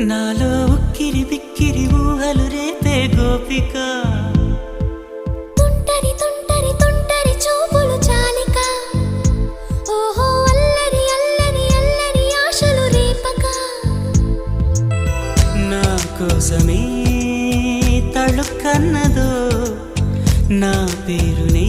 నాలో ఉక్కిరి బిక్కిరి ఊహలు రేపే గోపిక తుంటరి తుంటరి తుంటరి చూపులు చాలిక ఓహో అల్లరి అల్లరి అల్లరి ఆశలు రేపక నా కోసమే తళుక్కన్నదో నా పేరునే